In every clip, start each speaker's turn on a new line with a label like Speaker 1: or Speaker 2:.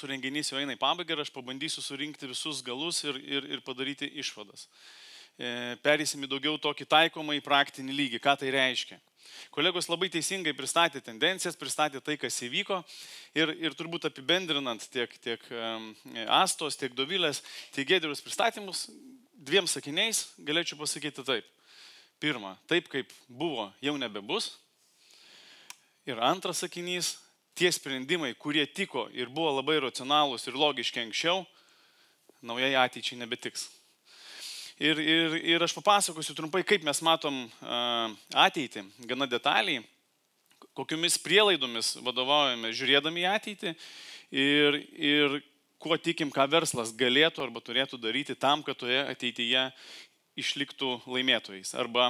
Speaker 1: mūsų renginys jau eina į pabaigą ir aš pabandysiu surinkti visus galus ir padaryti išvadas. Perėsim į daugiau tokį taikomą į praktinį lygį, ką tai reiškia. Kolegos labai teisingai pristatė tendencijas, pristatė tai, kas įvyko ir turbūt apibendrinant tiek Astos, tiek Dovilės, tiek Giedriaus pristatymus, 2 sakiniais galėčiau pasakyti taip. Pirma, taip kaip buvo, jau nebebus. Ir antras sakinys, tie sprendimai, kurie tiko ir buvo labai racionalūs ir logiški anksčiau, naujai ateičiai nebetiks. Ir aš papasakosiu trumpai, kaip mes matom ateitį, gana detaliai, kokiomis prielaidomis vadovaujame žiūrėdami į ateitį ir kuo tikim, ką verslas galėtų arba turėtų daryti tam, kad toje ateityje išliktų laimėtojais. Arba,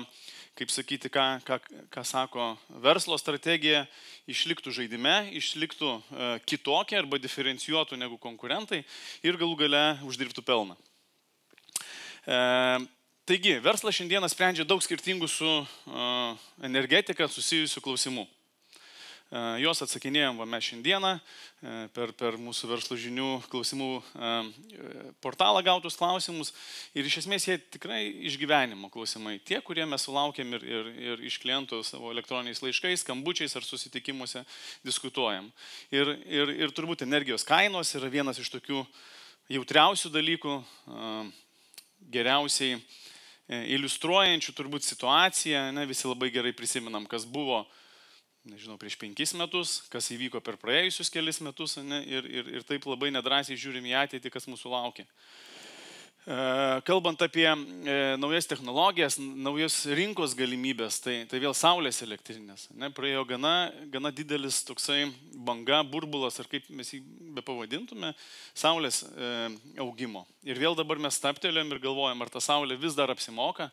Speaker 1: kaip sakyti, ką sako verslo strategija, išliktų žaidime, išliktų kitokie arba diferencijuotų negu konkurentai ir galų gale uždirbtų pelną. Taigi, verslas šiandieną sprendžia daug skirtingų su energetika susijusių klausimų. Jos atsakinėjom mes šiandieną per mūsų verslo žinių klausimų portalą gautus klausimus ir iš esmės jie tikrai išgyvenimo klausimai. Tie, kurie mes sulaukėm ir iš klientų savo elektroniniais laiškais, skambučiais ar susitikimuose diskutuojam. Ir turbūt energijos kainos yra vienas iš tokių jautriausių dalykų, geriausiai iliustruojančių turbūt situaciją. Visi labai gerai prisimenam, kas buvo prieš 5 metus, kas įvyko per praėjusius kelis metus ir taip labai nedrąsiai žiūrim į ateitį, kas mūsų laukia. Kalbant apie naujas technologijas, naujas rinkos galimybės, tai vėl saulės elektrinės. Praėjo gana didelis toksai banga, burbulas, ar kaip mes jį bepavadintume, saulės augimo. Ir vėl dabar mes stabtelėm ir galvojam, ar ta saulė vis dar apsimoka,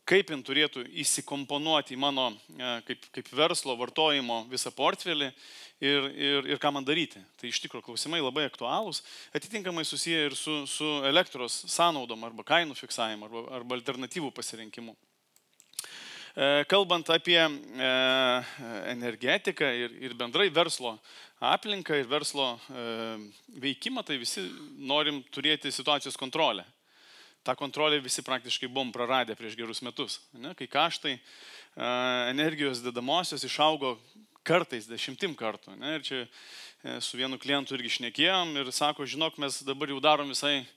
Speaker 1: kaip jin turėtų įsikomponuoti į mano kaip verslo vartojimo visą portfelį ir ką man daryti. Tai iš tikrųjų klausimai labai aktualūs, atitinkamai susiję ir su elektros sąnaudom arba kainų fiksavimu arba alternatyvų pasirinkimu. Kalbant apie energetiką ir bendrai verslo aplinką ir verslo veikimą, tai visi norim turėti situacijos kontrolę. Ta kontrolė visi praktiškai buvom praradę prieš gerus metus, kai kaštai energijos dedamosios išaugo kartais 10 kartų. Ir čia su vienu klientu irgi šnekėjom ir sako, žinok, mes dabar jau darom visai,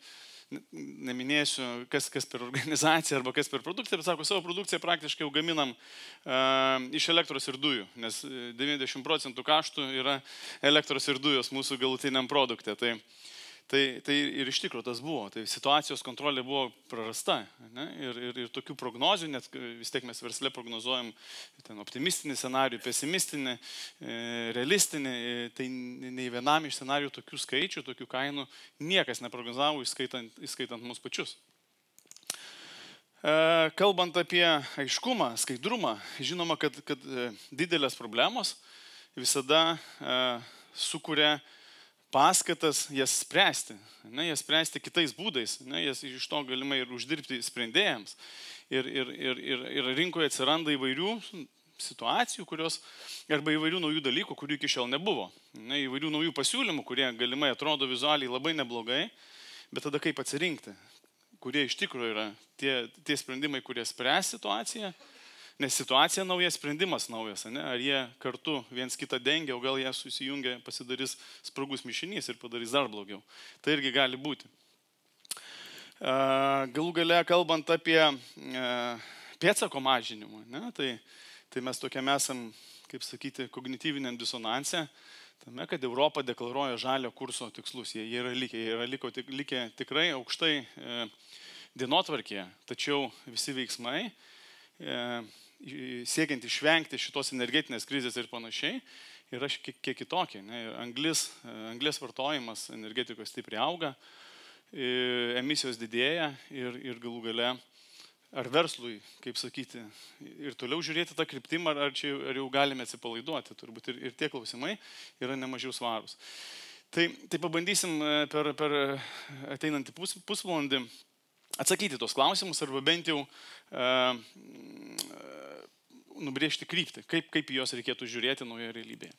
Speaker 1: neminėsiu, kas per organizaciją arba kas per produkciją, bet sako, savo produkciją praktiškai jau gaminam iš elektros ir dujų, nes 90% kaštų yra elektros ir dujos mūsų galutiniam produkte. Tai ir iš tikrųjų tas buvo. Tai situacijos kontrolė buvo prarasta. Ir tokių prognozių, net vis tiek mes versle prognozuojam optimistinį scenarijų, pesimistinį, realistinį, tai nei vienam iš scenarijų tokių skaičių, tokių kainų niekas neprognozavo, įskaitant mus pačius. Kalbant apie aiškumą, skaidrumą, žinoma, kad didelės problemos visada sukuria paskatas jas spręsti, jas spręsti kitais būdais, jas iš to galimai ir uždirbti sprendėjams. Ir rinkoje atsiranda įvairių situacijų, arba įvairių naujų dalykų, kurių iki šiol nebuvo. Įvairių naujų pasiūlymų, kurie galimai atrodo vizualiai labai neblogai, bet tada kaip atsirinkti, kurie iš tikrųjų yra tie sprendimai, kurie spręs situaciją. Nes situacija nauja, sprendimas naujas, ar jie kartu viens kitą dengia, o gal jie susijungia, pasidarys spragus mišinys ir padarys dar blogiau. Tai irgi gali būti. Galų gale, kalbant apie pėdsako mažinimą, tai mes tokiam esam, kaip sakyti, kognityviniam disonanse, tame, kad Europa deklaruoja žalio kurso tikslus. Jie yra likę tikrai aukštai dienotvarkėje, tačiau visi veiksmai siekiant išvengti šitos energetinės krizės ir panašiai, yra kiek kitokie. Anglies vartojimas energetikos stipriai auga, emisijos didėja ir galų gale, ar verslui, kaip sakyti, ir toliau žiūrėti tą kryptimą, ar jau galime atsipalaiduoti. Turbūt ir tie klausimai yra nemažiau svarūs. Tai pabandysim per ateinantį pusvalandį atsakyti tos klausimus arba bent jau nubrėžti kryptį, kaip į juos reikėtų žiūrėti naujoje realybėje.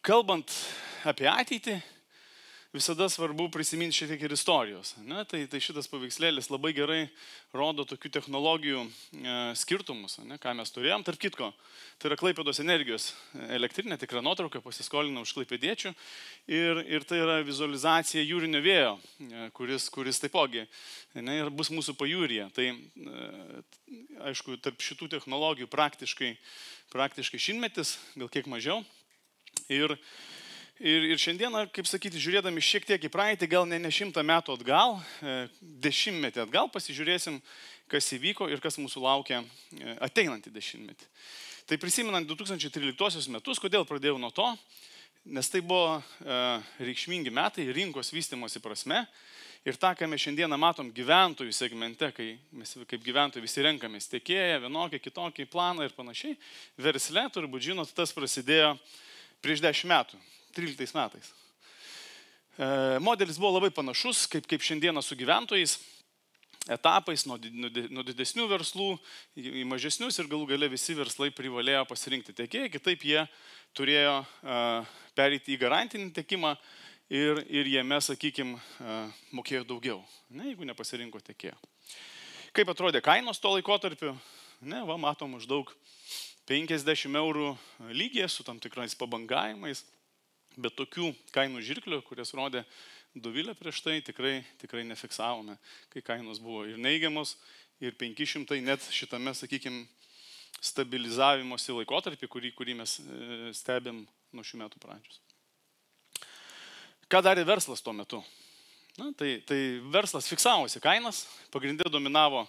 Speaker 1: kalbant apie ateitį, visada svarbu prisiminti šiek tiek ir istorijos. Ne? Tai šitas paveikslėlis labai gerai rodo tokių technologijų skirtumus, ne? Ką mes turėjom. Tarp kitko, tai yra Klaipėdos energijos elektrinė, tikra nuotrauka, pasiskolinau iš klaipėdiečių. Ir tai yra vizualizacija jūrinio vėjo, kuris taipogi, ne, ir bus mūsų pajūryje. Tai aišku, tarp šitų technologijų praktiškai šimtmetis, gal kiek mažiau. Ir šiandieną, kaip sakyti, žiūrėdami šiek tiek į praeitį, gal ne 100 metų atgal, 10 atgal, pasižiūrėsim, kas įvyko ir kas mūsų laukia ateinantį 10. Tai prisimenant 2013 metus, kodėl pradėjau nuo to, nes tai buvo reikšmingi metai rinkos vystimosi prasme. Ir tą, ką mes šiandieną matom gyventojų segmente, kai mes kaip gyventojai visi renkamės tiekėją, vienokį, kitokį planą ir panašiai, versle, turbūt žinot, tas prasidėjo prieš 10 metų. 13 metais. Modelis buvo labai panašus, kaip šiandieną su gyventojais, etapais nuo didesnių verslų į mažesnius ir galų gale visi verslai privalėjo pasirinkti tiekėją, kitaip jie turėjo pereiti į garantinį tiekimą ir jame, sakykime, mokėjo daugiau, ne, jeigu nepasirinko tiekėjo. Kaip atrodė kainos to laikotarpiu? Ne, va, matom maždaug 50 eurų lygiai su tam tikrais pabangavimais. Bet tokių kainų žirklių, kurias rodė Dovilė prieš tai, tikrai nefiksavome, kai kainos buvo ir neigiamos, ir 500 net šitame, sakykime, stabilizavimosi laikotarpį, kurį mes stebėm nuo šių metų pradžios. Ką darė verslas tuo metu? Na, tai verslas fiksavosi kainas, pagrindė dominavo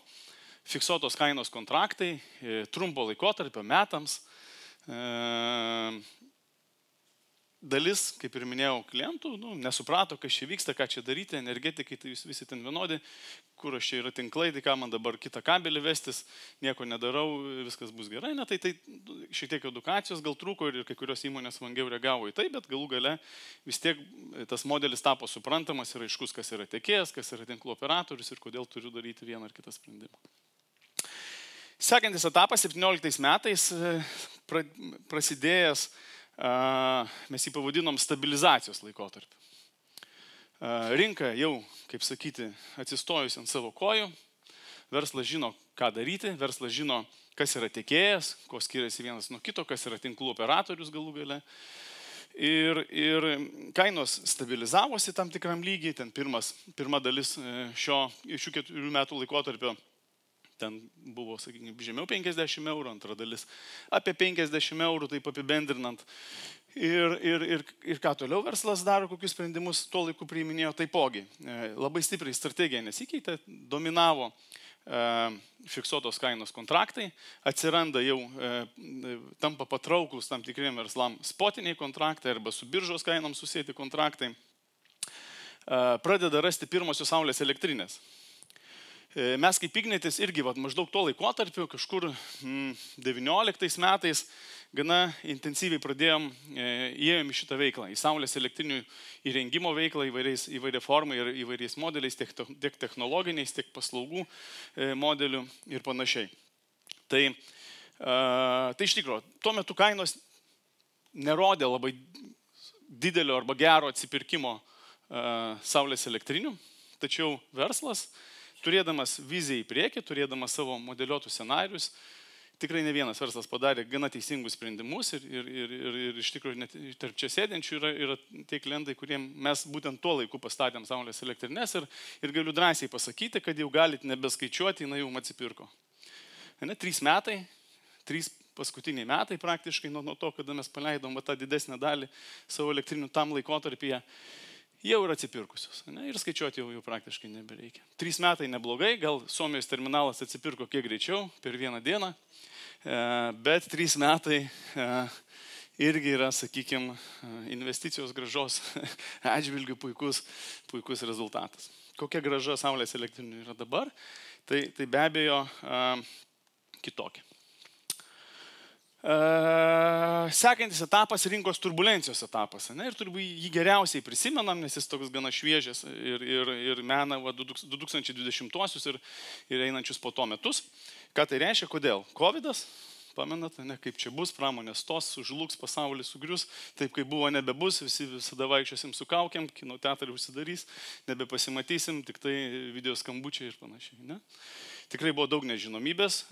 Speaker 1: fiksuotos kainos kontraktai, trumpo laikotarpio metams. Dalis, kaip ir minėjau, klientų nesuprato, kas čia vyksta, ką čia daryti, energetikai, tai jūs visi ten vienodi, kur aš čia yra tinklai, tai ką man dabar kitą kabelį vestis, nieko nedarau, viskas bus gerai. Ne, tai šiek tiek edukacijos gal trūko ir kai kurios įmonės vangiau reagavo į tai, bet galų gale vis tiek tas modelis tapo suprantamas ir aiškus, kas yra tiekėjas, kas yra tinklų operatorius ir kodėl turiu daryti vieną ar kitą sprendimą. Sekantis etapas 17 metais prasidėjęs, mes jį pavadinom stabilizacijos laikotarpiu. Rinka jau, kaip sakyti, atsistojus ant savo kojų, verslas žino, ką daryti, verslas žino, kas yra tiekėjas, ko skiriasi vienas nuo kito, kas yra tinklų operatorius galų gale. Ir kainos stabilizavosi tam tikram lygiai, ten pirma dalis šių 4 metų laikotarpio. Ten buvo, sakykime, žemiau 50 eurų, antra dalis apie 50 eurų, taip apibendrinant. Ir ką toliau verslas daro, kokius sprendimus tuo laiku priiminėjo, taipogi. Labai stipriai strategija nesikeitė, dominavo fiksuotos kainos kontraktai, atsiranda jau, tampa patrauklus tam tikriem verslam spotiniai kontraktai arba su biržos kainom susėti kontraktai. Pradeda rasti pirmosios saulės elektrinės. Mes kaip Ignitis irgi maždaug tuo laikotarpiu, kažkur 19 metais, gana intensyviai įėjom į šitą veiklą, į saulės elektrinių įrengimo veiklą įvairia forma ir įvairiais modeliais, tiek technologiniais, tiek paslaugų modelių ir panašiai. Tai iš tikrųjų, tuo metu kainos nerodė labai didelio arba gero atsipirkimo saulės elektrinių, tačiau verslas, turėdamas viziją į priekį, turėdamas savo modeliuotus scenarius, tikrai ne vienas verslas padarė gana teisingus sprendimus ir iš tikrųjų net tarp čia sėdinčių yra tie klientai, kuriem mes būtent tuo laiku pastatėm saulės elektrines ir galiu drąsiai pasakyti, kad jau galit nebeskaičiuoti, jinai jau atsipirko. 3 metai, 3 paskutiniai metai praktiškai nuo to, kada mes paleidom tą didesnę dalį savo elektrinių tam laikotarpyje, jau yra atsipirkusios. Ir skaičiuoti jau praktiškai nebereikia. 3 metai neblogai, gal Suomijos terminalas atsipirko kiek greičiau, per vieną dieną, bet 3 metai irgi yra, sakykime, investicijos grąžos atžvilgių puikus rezultatas. Kokia grąža saulės elektrinių yra dabar, tai be abejo kitokia. Sekantis etapas rinkos turbulencijos etapas. Ir turbūt jį geriausiai prisimenam, nes jis toks gana šviežias ir mena 2020-uosius ir einančius po to metus. Ką tai reiškia, kodėl? Covidas pamenat, ne, kaip čia bus, pramonės stos, sužlugs, pasaulis sugrius, taip kaip buvo nebebus, visi visada vaikščiosim su kaukiam, kino teatrai užsidarys, nebepasimatysim, tik tai video skambučiai ir panašiai. Ne? Tikrai buvo daug nežinomybės,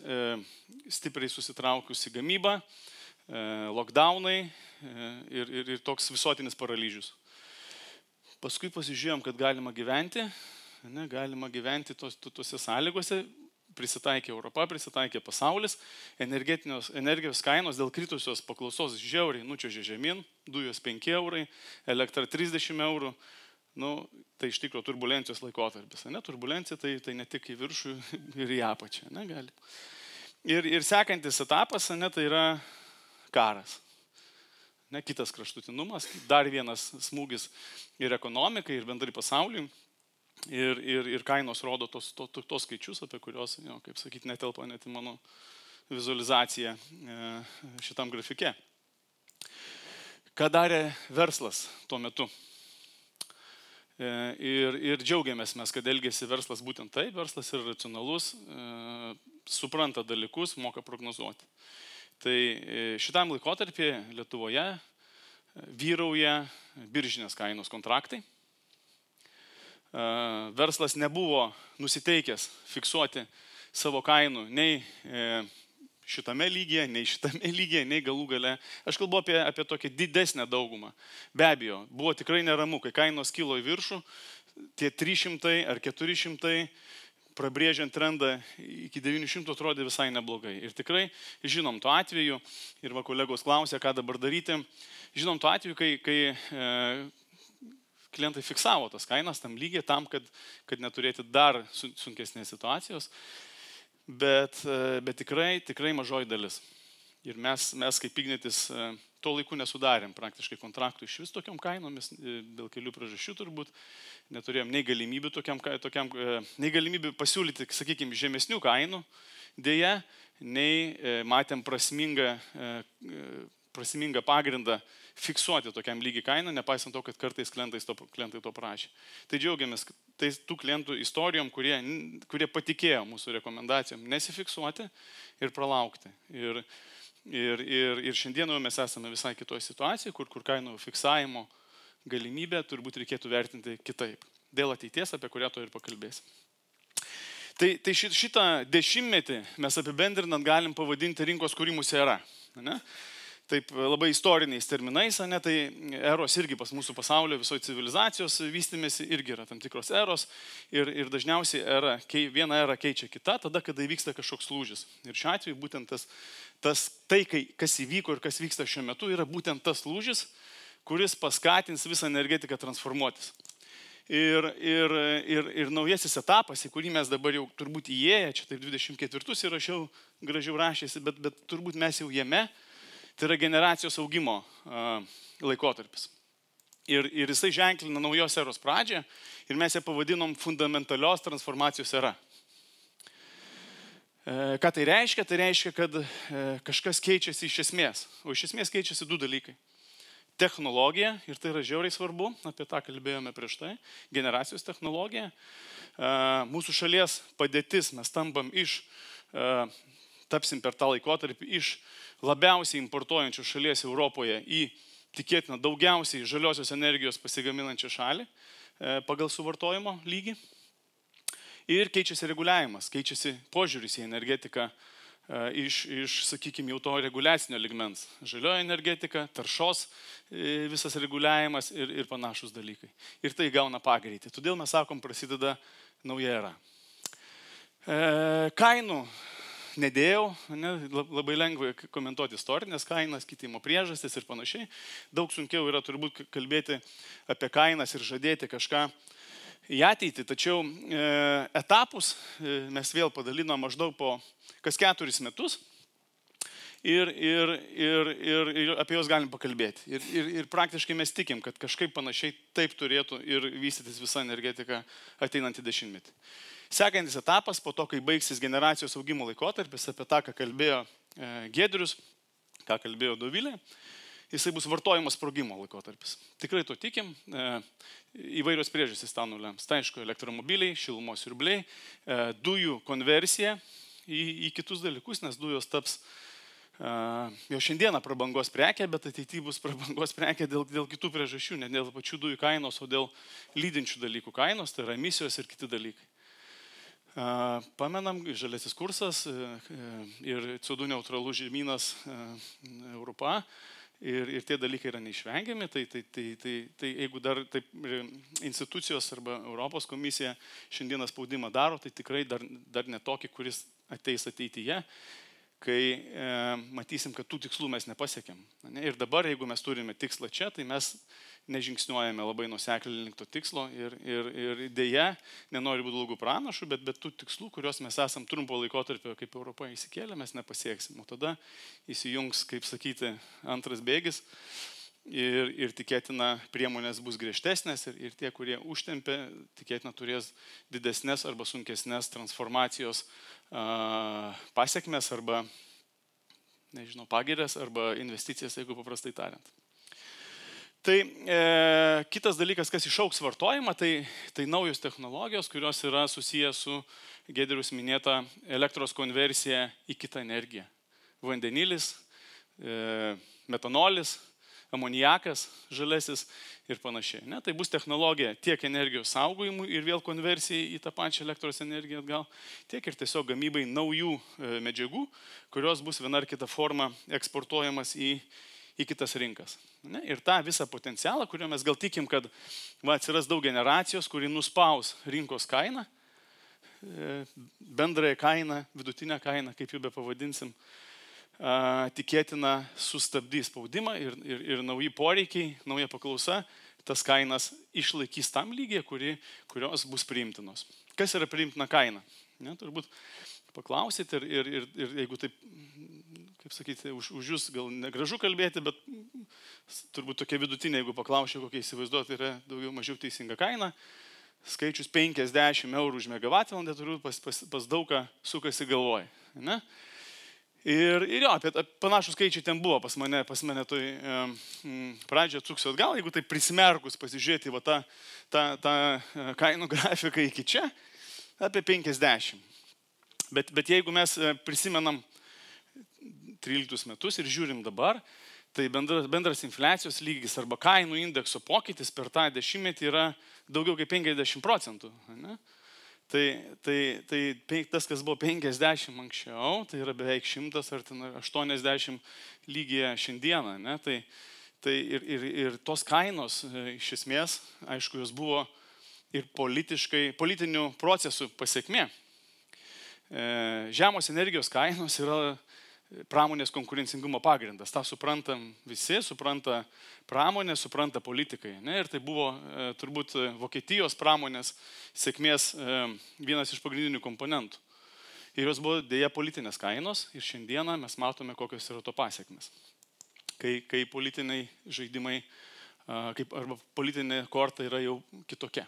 Speaker 1: stipriai susitraukusi gamyba, lockdownai ir toks visuotinis paralyžius. Paskui pasižiūrėjom, kad galima gyventi tose sąlygose, prisitaikė Europa, prisitaikė pasaulis, energijos kainos dėl kritusios paklausos žiauriai nučiuožė žemyn, dujos 5 eurai, elektra 30 eurų, tai iš tikrųjų turbulencijos laikotarpis. Turbulencija tai ne tik į viršų ir į apačią. Gali. Ir sekantis etapas tai yra karas. Kitas kraštutinumas, dar vienas smūgis ir ekonomikai, ir bendrai pasauliui. Ir kainos rodo tos skaičius, apie kurios, kaip sakyti, netelpa net į mano vizualizaciją šitam grafike. Ką darė verslas tuo metu? Ir džiaugiamės mes, kad elgėsi verslas būtent taip, verslas yra racionalus, supranta dalykus, moka prognozuoti. Tai šitam laikotarpį Lietuvoje vyrauja biržinės kainos kontraktai. Verslas nebuvo nusiteikęs fiksuoti savo kainų nei šitame lygyje, nei galų gale. Aš kalbu apie tokią didesnę daugumą. Be abejo, buvo tikrai neramu, kai kainos kilo į viršų, tie 300 ar 400, prabrėžiant trendą iki 900 atrodė visai neblogai. Ir tikrai žinom tuo atveju, ir kolegos klausė, ką dabar daryti, žinom tuo atveju, kai klientai fiksavo tas kainas tam lygiai tam, kad neturėti dar sunkesnės situacijos, bet tikrai mažoji dalis. Ir mes kaip Ignitis tuo laiku nesudarėm praktiškai kontraktų iš vis tokiam kainomis, dėl kelių priežasčių turbūt, neturėjom nei galimybių nei galimybių pasiūlyti, sakykime, žemesnių kainų, dėja, nei matėm prasmingą pagrindą fiksuoti tokiam lygiai kainą, nepaisant to, kad kartais klientai to prašė. Tai džiaugiamės tų klientų istorijom, kurie patikėjo mūsų rekomendacijom nesifiksuoti ir pralaukti. Ir šiandieną mes esame visai kitoje situacijoje, kur kainų fiksavimo galimybę turbūt reikėtų vertinti kitaip. Dėl ateities, apie kurią to ir pakalbėsim. Tai šitą dešimtmetį mes apibendrinant galim pavadinti rinkos kūrimosi era. Ne? Taip labai istoriniais terminais, tai eros irgi pas mūsų pasaulio visoje civilizacijos vystymėsi irgi yra tam tikros eros ir dažniausiai viena era keičia kitą, tada, kada įvyksta kažkoks lūžis. Ir šiuo atveju būtent kas įvyko ir kas vyksta šiuo metu, yra būtent tas lūžis, kuris paskatins visą energetiką transformuotis. Ir naujasis etapas, į kurį mes dabar jau turbūt įėję, čia taip 24 įrašiau, gražiau rašėsi, bet turbūt mes jau jame, tai yra generacijos augimo laikotarpis. Ir jisai ženklina naujos eros pradžią ir mes ją pavadinom fundamentalios transformacijos era. Ką tai reiškia? Tai reiškia, kad kažkas keičiasi iš esmės. O iš esmės keičiasi du dalykai. Technologija, ir tai yra žiauriai svarbu, apie tą kalbėjome prieš tai, generacijos technologija. Mūsų šalies padėtis, mes tapsim per tą laikotarpį iš labiausiai importuojančių šalies Europoje į tikėtina daugiausiai žaliosios energijos pasigaminančią šalį pagal suvartojimo lygį. Ir keičiasi reguliavimas, keičiasi požiūris į energetiką sakykime, jau to reguliacinio ligmens. Žalioji energetika, taršos visas reguliavimas ir panašus dalykai. Ir tai gauna pagreitį. Todėl mes sakom, prasideda nauja era. Kainų nedėjau, labai lengva komentuoti istorinės kainas, kitimo priežastis ir panašiai. Daug sunkiau yra turbūt kalbėti apie kainas ir žadėti kažką į ateitį. Tačiau etapus mes vėl padalinom maždaug po kas 4 metus ir apie juos galim pakalbėti. Ir praktiškai mes tikim, kad kažkaip panašiai taip turėtų ir vystytis visa energetika ateinantį dešimtmetį. Sekantis etapas, po to, kai baigsis generacijos augimo laikotarpis, apie tą, ką kalbėjo Giedrius, ką kalbėjo Dovilė, jisai bus vartojimo sprogimo laikotarpis. Tikrai to tikim, įvairios priežastys tą nulems. Tai aišku, elektromobiliai, šilumos siurbliai, dujų konversija į kitus dalykus, nes dujos taps jau šiandieną prabangos prekė, bet ateityje bus prabangos prekė dėl kitų priežasčių, ne dėl pačių dujų kainos, o dėl lydinčių dalykų kainos, tai yra emisijos ir kiti dalykai. Pamenam, žaliasis kursas ir CO2 neutralus žemynas Europa ir tie dalykai yra neišvengiami, tai jeigu dar taip institucijos arba Europos komisija šiandieną spaudimą daro, tai tikrai dar ne tokį, kuris ateis ateityje, kai matysim, kad tų tikslų mes nepasiekėm. Ir dabar, jeigu mes turime tikslą čia, tai mes nežingsniuojame labai nuosekliai link to tikslo ir dėja, nenori būti blogų pranašų, bet tų tikslų, kuriuos mes esam trumpo laikotarpio kaip Europa įsikėlę, mes nepasieksim. O tada įsijungs, kaip sakyti, antras bėgis ir tikėtina priemonės bus griežtesnės ir tie, kurie užtempė, tikėtina turės didesnės arba sunkesnės transformacijos pasiekmes arba, nežinau, pagirės arba investicijas, jeigu paprastai tariant. Tai kitas dalykas, kas išaugs vartojimą, tai naujos technologijos, kurios yra susijęs su Giedriaus minėta elektros konversija į kitą energiją. Vandenilis, metanolis, amoniakas, žalesis ir panašiai. Tai bus technologija tiek energijos saugojimui ir vėl konversijai į tą pačią elektros energiją atgal, tiek ir tiesiog gamybai naujų medžiagų, kurios bus viena ar kita forma eksportuojamas į kitas rinkas. Ir tą visą potencialą, kurio mes gal tikim, kad atsiras daug generacijos, kuri nuspaus rinkos kainą, bendrąją kainą, vidutinę kainą, kaip jų be pavadinsim, tikėtina sustabdys spaudimą ir nauji poreikiai, nauja paklausa, tas kainas išlaikys tam lygiai, kurios bus priimtinos. Kas yra priimtina kaina? Turbūt paklausit ir jeigu taip, kaip sakyti, už jūs gal negražu kalbėti, bet turbūt tokia vidutinė, jeigu paklausčiau, kokia įsivaizduoti yra daugiau mažiau teisinga kaina, skaičius 50 eurų už megavatvalandę, turbūt pas daugą sukasi galvoj. Ir jo, apie panašų skaičiai ten buvo pas mane toj pradžioje atsuksiu atgal, jeigu tai prisimerkus pasižiūrėti tą kainų grafiką iki čia, apie 50. Bet jeigu mes prisimenam 13 metus ir žiūrim dabar, tai bendras infliacijos lygis arba kainų indekso pokytis per tą dešimtmetį yra daugiau kaip 50%. Tai tas, kas buvo 50 anksčiau, tai yra beveik 100 ar 80 lygyje šiandieną. Tai ir tos kainos iš esmės, aišku, jos buvo ir politinių procesų pasiekmė. Žemos energijos kainos yra pramonės konkurencingumo pagrindas. Ta suprantam visi, supranta pramonė, supranta politikai. Ir tai buvo turbūt Vokietijos pramonės sėkmės vienas iš pagrindinių komponentų. Ir jos buvo dėja politinės kainos ir šiandieną mes matome, kokios yra to pasiekmes. Kai politiniai žaidimai arba politinė korta yra jau kitokia.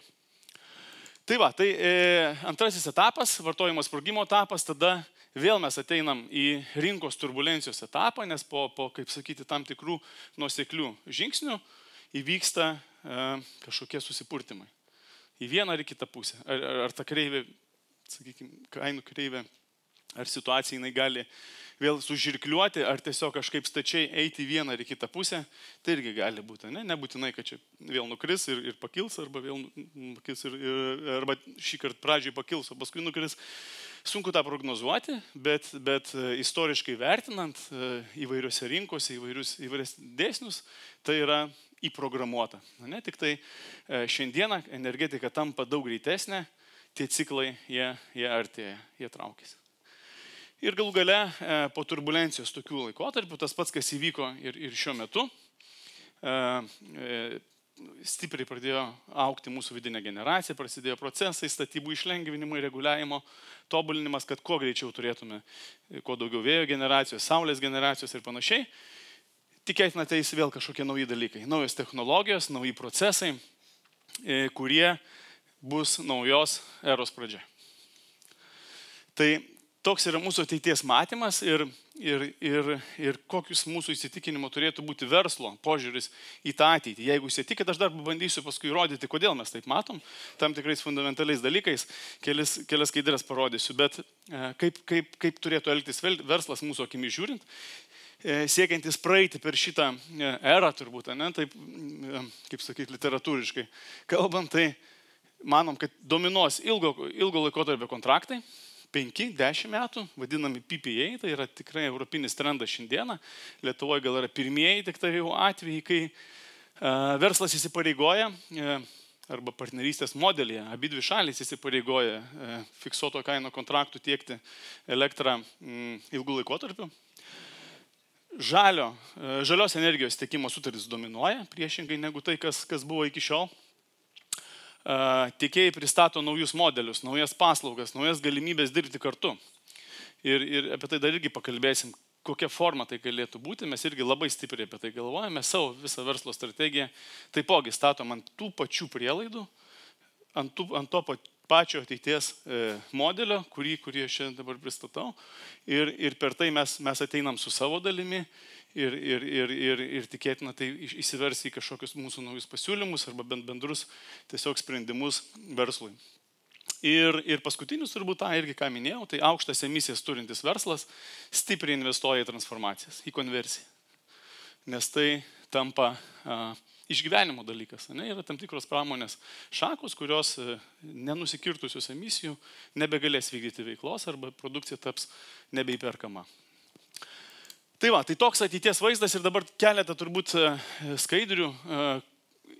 Speaker 1: Tai antrasis etapas, vartojimo sprogimo etapas, tada vėl mes ateinam į rinkos turbulencijos etapą, nes po kaip sakyti, tam tikrų nuoseklių žingsnių įvyksta kažkokie susipurtimai. Į vieną ar į kitą pusę. Ar ta kreivė, sakykime, kainų kreivė, ar situacija jinai gali vėl sužirkliuoti, ar tiesiog kažkaip stačiai eiti į vieną ar į kitą pusę, tai irgi gali būti. Nebūtinai, kad čia vėl nukris ir pakils, arba vėl pakils, arba šį kartą pradžiai pakils, o paskui nukris. Sunku tą prognozuoti, bet istoriškai vertinant įvairiose rinkose, įvairius dėsnius, tai yra įprogramuota. Tik tai šiandieną energetika tampa daug greitesnė, tie ciklai, jie artėja, jie traukiasi. Ir galų gale po turbulencijos tokių laikotarpių, tas pats, kas įvyko ir šiuo metu, stipriai pradėjo aukti mūsų vidinė generacija, prasidėjo procesai, statybų išlengvinimai, reguliavimo tobulinimas, kad kuo greičiau turėtume, kuo daugiau vėjo generacijos, saulės generacijos ir panašiai. Tikėtina ateis vėl kažkokie nauji dalykai, naujos technologijos, nauji procesai, kurie bus naujos eros pradžia. Tai toks yra mūsų ateities matymas ir kokius mūsų įsitikinimo turėtų būti verslo požiūris į tą ateitį. Jeigu įsitikit, aš dar pabandysiu paskui įrodyti, kodėl mes taip matom, tam tikrais fundamentaliais dalykais, kelias skaidres parodysiu, bet kaip turėtų elgtis verslas mūsų akimis žiūrint. siekiantis praeiti per šitą erą turbūt, ne, taip, kaip sakyti, literatūriškai kalbant, tai manom, kad dominuos ilgo laikotarpio kontraktai, 5-10 metų, vadinami PPA, tai yra tikrai europinis trendas šiandieną. Lietuvoje gal yra pirmieji tik tai jau atvejai, kai verslas įsipareigoja, arba partnerystės modelėje, abi dvi šalys įsipareigoja fiksuoto kaino kontraktų tiekti elektrą ilgų laikotarpių. Žalios energijos tiekimo sutartys dominuoja, priešingai negu tai, kas buvo iki šiol. Tiekėjai pristato naujus modelius, naujas paslaugas, naujas galimybės dirbti kartu. Ir apie tai dar irgi pakalbėsim, kokia forma tai galėtų būti. Mes irgi labai stipriai apie tai galvojame, savo visą verslo strategiją taipogi statom ant tų pačių prielaidų, ant to pačio ateities modelio, kurį aš čia dabar pristatau. Ir per tai mes ateinam su savo dalimi ir tikėtina tai įsivers į kažkokius mūsų naujus pasiūlymus arba bendrus tiesiog sprendimus verslui. Ir paskutinis turbūt tą irgi, ką minėjau, tai aukštas emisijas turintis verslas stipriai investuoja į transformacijas, į konversiją. Nes tai tampa išgyvenimo dalykas. Ne? Yra tam tikros pramonės šakos, kurios nenusikirtusios emisijų nebegalės vykdyti veiklos arba produkcija taps nebeįperkama. Tai toks ateities vaizdas ir dabar keletą turbūt skaidrių,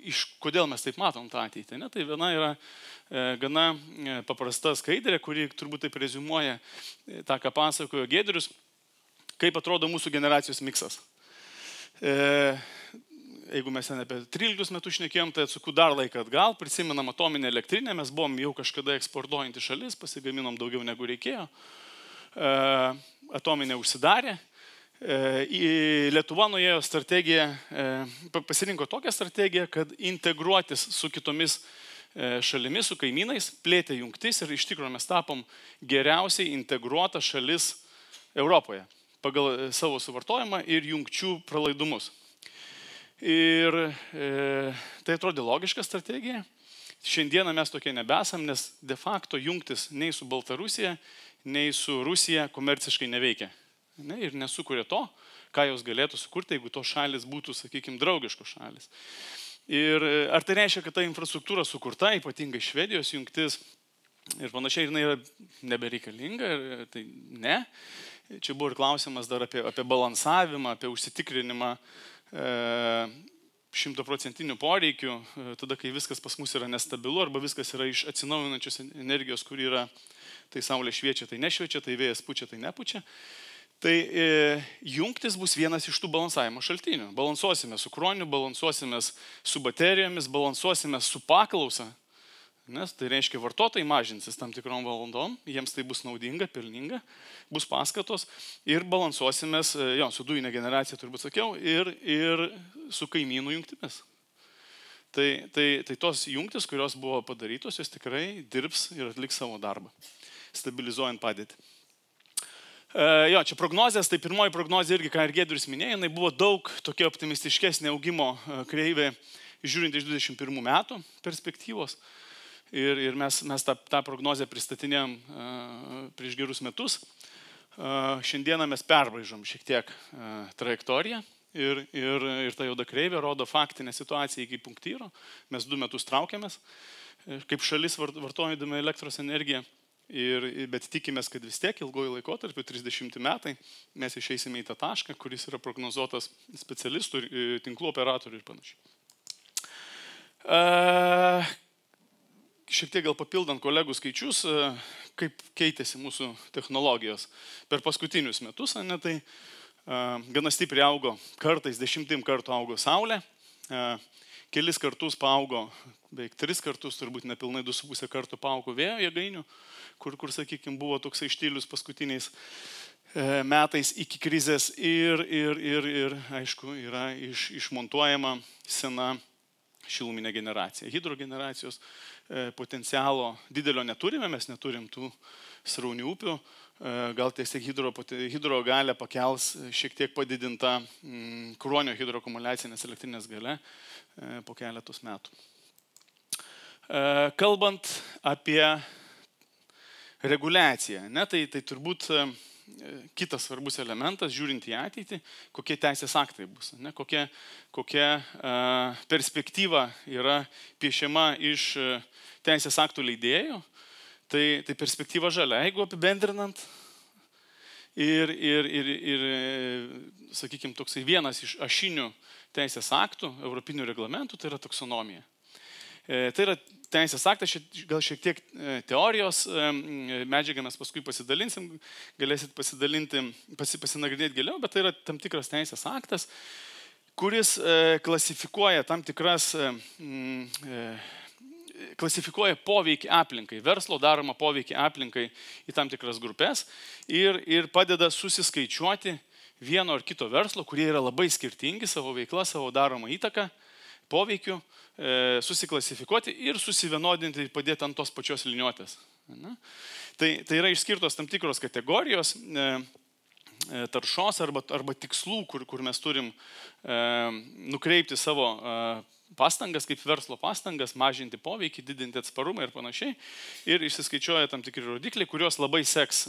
Speaker 1: iš kodėl mes taip matom tą ateitį. Ne? Tai viena yra gana paprasta skaidrė, kuri turbūt taip reziumuoja tą, ką pasakojo Giedrius, kaip atrodo mūsų generacijos miksas. Jeigu mes apie 13 metus šnekėjom, tai atsuku dar laiką atgal, prisimenam atominę elektrinę, mes buvom jau kažkada eksportuojanti šalis, pasigaminom daugiau negu reikėjo, atominė užsidarė. Lietuva nuėjo strategiją, pasirinko tokią strategiją, kad integruotis su kitomis šalimis, su kaimynais, plėtė jungtis ir iš tikrųjų mes tapom geriausiai integruota šalis Europoje pagal savo suvartojimą ir jungčių pralaidumus. Ir tai atrodė logiška strategija. Šiandieną mes tokie nebesam, nes de facto jungtis nei su Baltarusija, nei su Rusija komerciškai neveikia. Ir nesukuria to, ką jos galėtų sukurti, jeigu to šalis būtų, sakykime, draugiškos šalis. Ir ar tai reiškia, kad ta infrastruktūra sukurta, ypatingai Švedijos jungtis ir panašiai, jinai yra nebereikalinga, tai ne. Čia buvo ir klausimas dar apie balansavimą, apie užsitikrinimą 100% poreikių, tada, kai viskas pas mus yra nestabilu arba viskas yra iš atsinaujinančios energijos, kur yra, tai saulė šviečia, tai nešviečia, tai vėjas pučia, tai nepučia. Tai jungtis bus vienas iš tų balansavimo šaltinių. Balansuosime su kroniu, balansuosime su baterijomis, balansuosime su paklausa, nes tai reiškia vartotojai mažinsis tam tikrom valandom, jiems tai bus naudinga, pelninga, bus paskatos ir balansuosime su dujinė generacija, turbūt sakiau, ir su kaimynų jungtimis. Tai tos jungtis, kurios buvo padarytos, jos tikrai dirbs ir atliks savo darbą, stabilizuojant padėtį. Čia prognozės, tai pirmoji prognozė irgi, ką ir Giedrius minėjo, jinai buvo daug tokia optimistiškesnė augimo kreivė, žiūrint iš 21 metų perspektyvos. Ir mes tą prognozę pristatinėjom prieš gerus metus. Šiandieną mes perbraižom šiek tiek trajektoriją ir ta juoda kreivė rodo faktinę situaciją iki punktyro. Mes 2 metus traukiamės, kaip šalis vartojame elektros energiją. Bet tikimės, kad vis tiek ilgoji laikotarpiu, 30 metai, mes išeisime į tą tašką, kuris yra prognozuotas specialistų, tinklų operatorių ir panašiai. Šiek tiek gal papildant kolegų skaičius, kaip keitėsi mūsų technologijos per paskutinius metus, tai gana stipriai augo, kartais 10 kartų augo saulė, kelis kartus paaugo, beveik 3 kartus, turbūt nepilnai 2,5 kartų paaugo vėjo jėgainių, kur sakykime, buvo toksai štilius paskutiniais metais iki krizės ir aišku, yra išmontuojama sena šiluminė generacija. Hidrogeneracijos potencialo didelio neturime, mes neturim tų sraunių upių, gal tiesiog hidro galę pakels šiek tiek padidinta Kruonio hidroakumuliacinės elektrinės galia po keletos metų. Kalbant apie reguliaciją, tai turbūt kitas svarbus elementas, žiūrint į ateitį, kokie teisės aktai bus, ne, kokia perspektyva yra piešiama iš teisės aktų leidėjų. Tai perspektyva žalia, jeigu apibendrinant. Ir sakykime, toksai vienas iš ašinių teisės aktų, europinių reglamentų, tai yra taksonomija. Tai yra teisės aktas, gal šiek tiek teorijos medžiagą mes paskui pasidalinsim, galėsit pasinagrinėti giliau, bet tai yra tam tikras teisės aktas, kuris klasifikuoja tam tikras, klasifikuoja poveikį aplinkai, verslo daromą poveikį aplinkai į tam tikras grupės ir padeda susiskaičiuoti vieno ar kito verslo, kurie yra labai skirtingi savo veikla, savo daromą įtaką, poveikių, susiklasifikuoti ir susivienodinti ir padėti ant tos pačios liniuotės. Tai yra išskirtos tam tikros kategorijos taršos arba tikslų, kur mes turim nukreipti savo pastangas, kaip verslo pastangas, mažinti poveikį, didinti atsparumą ir panašiai. Ir išsiskaičiuoja tam tikri rodikliai, kuriuos labai seks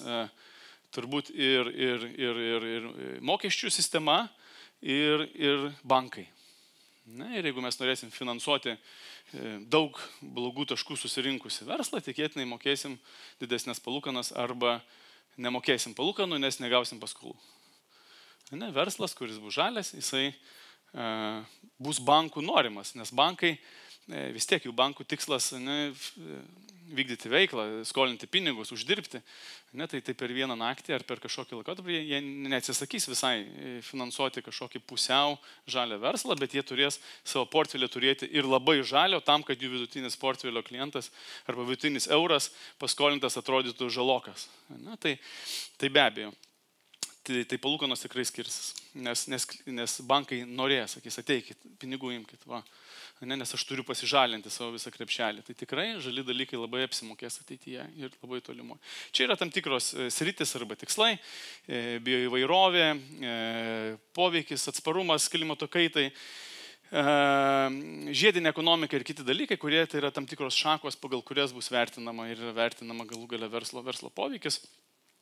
Speaker 1: turbūt ir mokesčių sistema, ir bankai. Na, ir jeigu mes norėsim finansuoti daug blogų taškų susirinkusi verslą, tikėtinai mokėsim didesnės palūkanas arba nemokėsim palūkanų, nes negausim paskolų. Ne, verslas, kuris bus žalias, jisai bus bankų norimas, nes bankai, vis tiek jų bankų tikslas vykdyti veiklą, skolinti pinigus, uždirbti. Tai per vieną naktį ar per kažkokį laikotarpį jie neatsisakys visai finansuoti kažkokį pusiau žalią verslą, bet jie turės savo portfelį turėti ir labai žalio tam, kad jų vidutinis portfelio klientas arba vidutinis euras paskolintas atrodytų žalokas. Tai be abejo. Tai palūkanos tikrai skirsis, nes bankai norės, sakys, ateikit, pinigų imkit, va, nes aš turiu pasižalinti savo visą krepšelį. Tai tikrai žali dalykai labai apsimokės ateityje ir labai tolimo. Čia yra tam tikros sritis arba tikslai, bioįvairovė, poveikis, atsparumas klimato kaitai, žiedinė ekonomika ir kiti dalykai, kurie tai yra tam tikros šakos, pagal kurias bus vertinama ir vertinama galų gale verslo poveikis.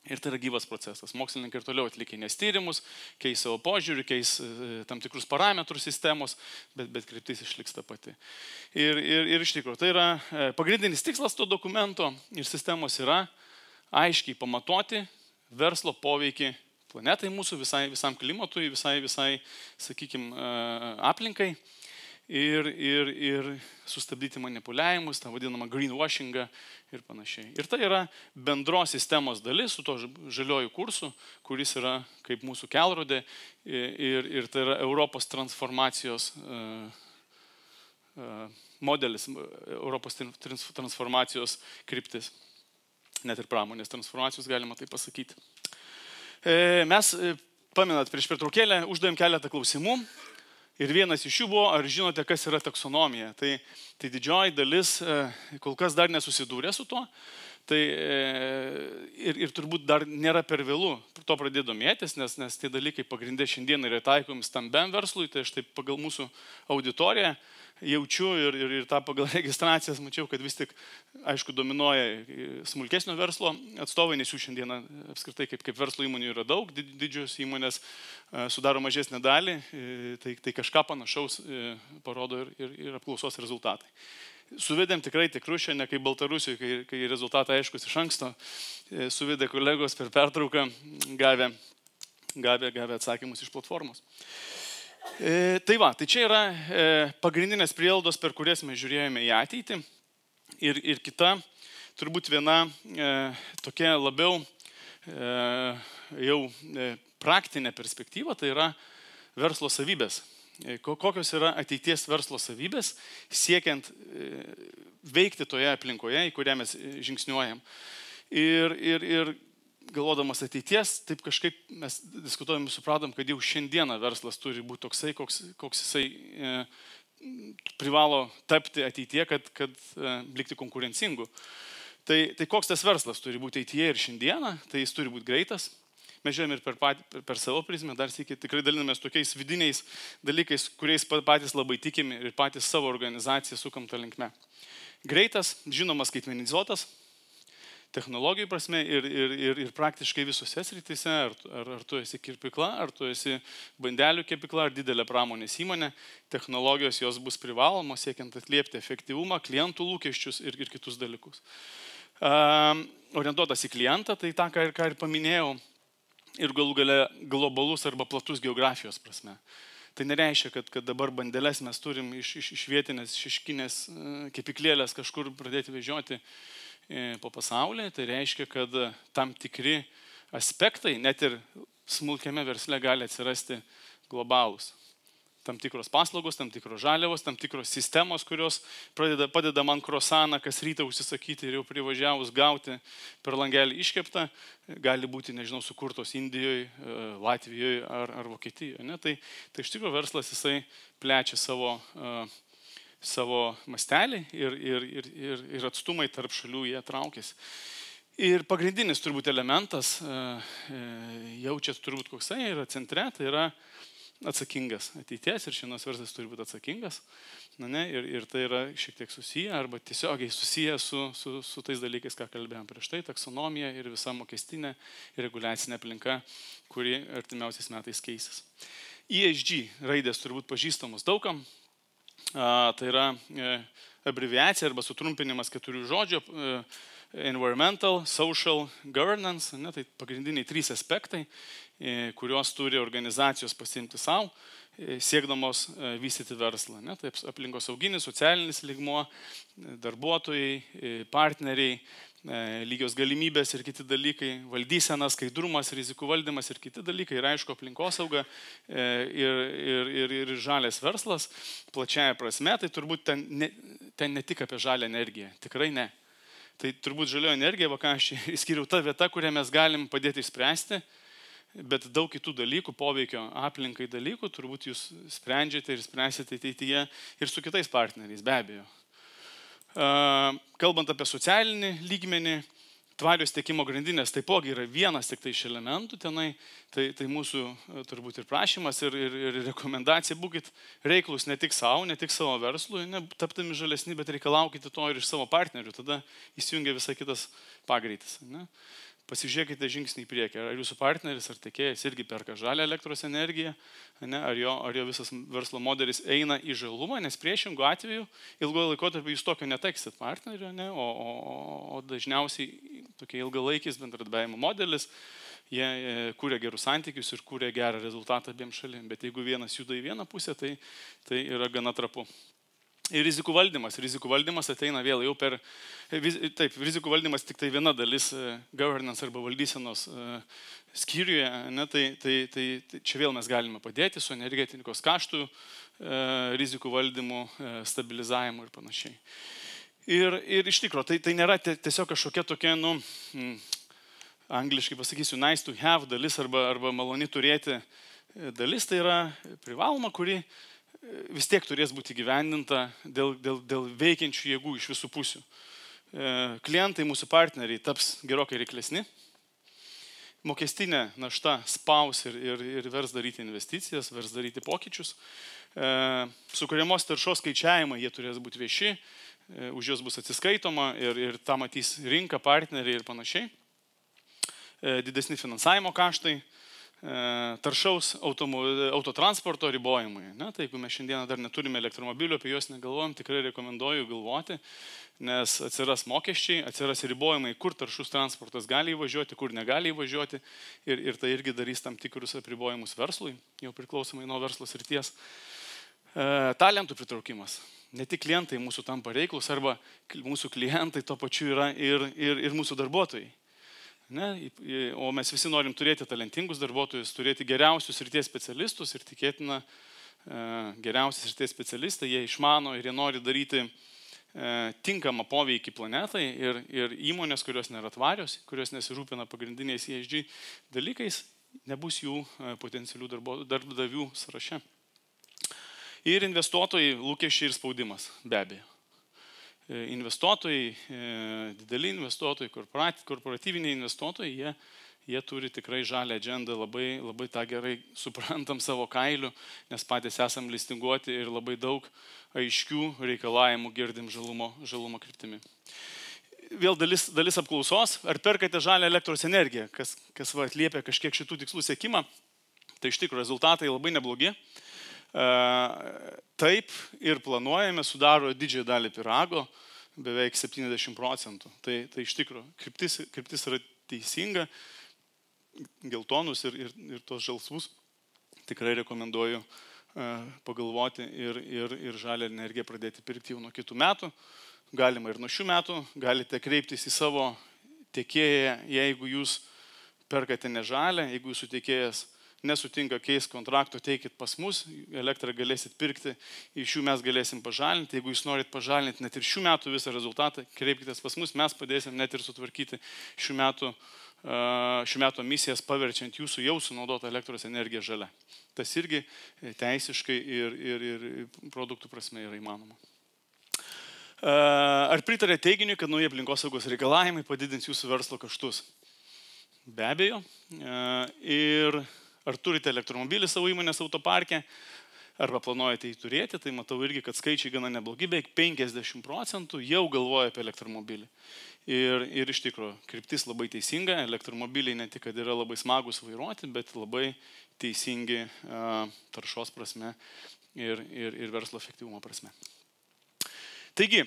Speaker 1: Ir tai yra gyvas procesas. Mokslininkai ir toliau atlikinės tyrimus, keis savo požiūrį, keis tam tikrus parametrus sistemos, bet kryptis išliks ta pati. Ir iš tikrųjų, tai yra pagrindinis tikslas to dokumento ir sistemos yra aiškiai pamatuoti verslo poveikį planetai mūsų, visam klimatui, visai sakykime, aplinkai. Ir sustabdyti manipuliavimus, tą vadinamą greenwashingą ir panašiai. Ir tai yra bendros sistemos dalis su to žaliojų kursu, kuris yra kaip mūsų kelrodė ir tai yra Europos transformacijos modelis, Europos transformacijos kryptis. Net ir pramonės transformacijos galima tai pasakyti. Mes, pamenat, prieš pertraukėlę uždavėm keletą klausimų. Ir vienas iš jų buvo, ar žinote, kas yra taksonomija. Tai didžioji dalis kol kas dar nesusidūrė su tuo. Ir turbūt dar nėra per vėlų to pradėti domėtis, nes tie dalykai pagrindė šiandien yra taikomi stambiam verslui. Tai aš taip pagal mūsų auditoriją jaučiu ir tą pagal registracijas mačiau, kad vis tik, aišku, dominuoja smulkesnio verslo atstovai, nes jų šiandieną apskritai kaip verslo įmonių yra daug, didžios įmonės sudaro mažesnę dalį, tai kažką panašaus parodo ir apklausos rezultatai. Suvedėm tikrai tikrušę, ne kaip Baltarusijoje, kai rezultatai aiškus iš anksto, suvedė kolegos per pertrauką, gavę atsakymus iš platformos. Tai čia yra pagrindinės prielaidos, per kurias mes žiūrėjome į ateitį. Ir kita, turbūt viena tokia labiau jau praktinė perspektyva, tai yra verslo savybės. Kokios yra ateities verslo savybės, siekiant veikti toje aplinkoje, į kurią mes žingsniuojam. Ir galvodamas ateities, taip kažkaip mes diskutuojam ir supratom, kad jau šiandieną verslas turi būti toksai, koks jisai privalo tapti ateityje, kad likti konkurencingu. Tai koks tas verslas turi būti ateityje ir šiandieną, tai jis turi būti greitas. Mes žiūrėjome ir per savo prizmę, dar sykį tikrai dalinamės tokiais vidiniais dalykais, kuriais patys labai tikime ir patys savo organizaciją sukam tą linkme. Greitas, žinoma, skaitmenizuotas. technologijų prasme ir praktiškai visose srityse, ar tu esi kirpykla, ar tu esi bandelių kepykla, ar didelė pramonės įmonė, technologijos jos bus privalomos, siekiant atliepti efektyvumą, klientų lūkesčius ir kitus dalykus. Orientuotas į klientą, tai tą, ką ir paminėjau, ir galų gale globalus arba platus geografijos prasme. Tai nereiškia, kad dabar bandeles mes turim iš vietinės, šeškinės kepyklėlės kažkur pradėti vežioti po pasaulį. Tai reiškia, kad tam tikri aspektai, net ir smulkiame versle, gali atsirasti globalūs. Tam tikros paslaugos, tam tikros žaliavos, tam tikros sistemos, kurios padeda man krosaną kas rytą užsisakyti ir jau privažiavus gauti per langelį iškeptą, gali būti, nežinau, sukurtos Indijoje, Latvijoje ar Vokietijoje. Ne? Tai iš tikrųjų verslas jisai plečia savo mastelį ir atstumai tarp šalių jie traukiasi. Ir pagrindinis turbūt elementas, jaučiat turbūt koksai, yra centre, tai yra atsakingas ateities ir šiandienos verslas turi būti atsakingas. Ir tai yra šiek tiek susiję arba tiesiogiai susiję su tais dalykais, ką kalbėjom prieš tai, taksonomija ir visa mokestinė ir reguliacinė aplinka, kuri artimiausiais metais keisis. ESG raidės turbūt pažįstamos daugam. Tai yra abreviacija arba sutrumpinimas 4 žodžių. Environmental, social, governance, tai pagrindiniai 3 aspektai, kuriuos turi organizacijos pasiimti savo, siekdamos vystyti verslą. Tai aplinkosauginis, socialinis lygmuo, darbuotojai, partneriai, lygios galimybės ir kiti dalykai, valdysena, skaidrumas, rizikų valdymas ir kiti dalykai, ir aišku aplinkosauga ir žalias verslas, plačiaja prasme, tai turbūt ten ne tik apie žalią energiją, tikrai ne. Tai turbūt žalioji energija, ką aš įskiriau, ta vieta, kurią mes galim padėti išspręsti, bet daug kitų dalykų, poveikio aplinkai dalykų, turbūt jūs sprendžiate ir spręsite ateityje ir su kitais partneriais, be abejo. Kalbant apie socialinį lygmenį, tvarios tiekimo grandinės taipogi yra vienas tik tai iš elementų tenai, tai mūsų turbūt ir prašymas ir rekomendacija, būkit reiklus ne tik savo, ne tik savo verslui, taptami žalesni, bet reikalaukite to ir iš savo partnerių, tada įsijungia visai kitas pagreitis. Pasižiūrėkite žingsnį į priekį, ar jūsų partneris ar tiekėjas irgi perka žalią elektros energiją, ar jo visas verslo modelis eina į žalumą, nes priešingų atveju ilgojo laikotarpio jūs tokio neteksit partnerio, o dažniausiai tokie ilgalaikis bendradarbiavimo modelis, jie kūrė gerus santykius ir kūrė gerą rezultatą abiem šalim, bet jeigu vienas juda į vieną pusę, tai yra gana trapu. Ir rizikų valdymas. Rizikų valdymas ateina vėl jau taip, rizikų valdymas tik tai viena dalis governance arba valdysenos skyriuje, tai čia vėl mes galime padėti su energetikos kaštų rizikų valdymu, stabilizavimu ir panašiai. Ir iš tikrųjų, tai nėra tiesiog kažkokia tokia, angliškai pasakysiu, nice to have dalis arba maloni turėti dalis, tai yra privaloma, kuri vis tiek turės būti gyvendinta dėl veikiančių jėgų iš visų pusių. Klientai, mūsų partneriai taps gerokai reiklesni, mokestinė našta spaus ir vers daryti investicijas, vers daryti pokyčius, sukuriamos taršos skaičiavimai, jie turės būti vieši, už juos bus atsiskaitoma ir tą matys rinka, partneriai ir panašiai. Didesni finansavimo kaštai, taršaus autotransporto ribojimai. Tai jeigu mes šiandieną dar neturime elektromobilių, apie juos negalvojam, tikrai rekomenduoju galvoti, nes atsiras mokesčiai, atsiras ribojimai, kur taršus transportas gali įvažiuoti, kur negali įvažiuoti ir tai irgi darys tam tikrus apribojimus verslui, jau priklausomai nuo verslo srities. Talentų pritraukimas. Ne tik klientai mūsų tampa reiklus, arba mūsų klientai to pačiu yra ir mūsų darbuotojai. O mes visi norim turėti talentingus darbuotojus, turėti geriausius srities specialistus ir tikėtina geriausias srities specialistai, jie išmano ir jie nori daryti tinkamą poveikį planetai ir įmonės, kurios nėra tvarios, kurios nesirūpina pagrindiniais ESG dalykais, nebus jų potencialių darbdavių sąraše. Ir investuotojai, lūkesčiai ir spaudimas, be abejo. Investuotojai, dideli investuotojai, korporatyviniai investuotojai, jie turi tikrai žalią agendą, labai tą gerai suprantam savo kailiu, nes patys esam listinguoti ir labai daug aiškių reikalavimų girdim žalumo kryptimi. vėl dalis apklausos, ar perkate žalią elektros energiją, kas atliepia kažkiek šitų tikslų siekimą, tai iš tikrųjų rezultatai labai neblogi. Taip ir planuojame, sudaro didžiąją dalį pyrago, beveik 70%. Tai iš tikrųjų kryptis yra teisinga, geltonus ir tos žalsvus tikrai rekomenduoju pagalvoti ir žalią energiją pradėti pirkti jau nuo kitų metų. Galima ir nuo šių metų, galite kreiptis į savo tiekėją, jeigu jūs perkate ne žalią, jeigu jūsų tiekėjas nesutinka keisti kontrakto, teikit pas mus, elektrą galėsit pirkti, iš jų mes galėsim pažalinti, jeigu jūs norit pažalinti net ir šių metų visą rezultatą, kreipkitės pas mus, mes padėsim net ir sutvarkyti šių metų misijas, paverčiant jūsų jau sunaudotą elektros energiją žalia. Tas irgi teisiškai ir produktų prasme yra įmanoma. Ar pritarė teiginiui, kad nauji aplinkosaugos reikalavimai padidins jūsų verslo kaštus? Be abejo. Ir ar turite elektromobilį savo įmonės autoparke, arba planuojate jį turėti, tai matau irgi, kad skaičiai gana neblogi, beveik 50% jau galvoja apie elektromobilį. Ir iš tikrųjų, kryptis labai teisinga, elektromobiliai ne tik, kad yra labai smagus vairuoti, bet labai teisingi taršos prasme ir verslo efektyvumo prasme. Taigi,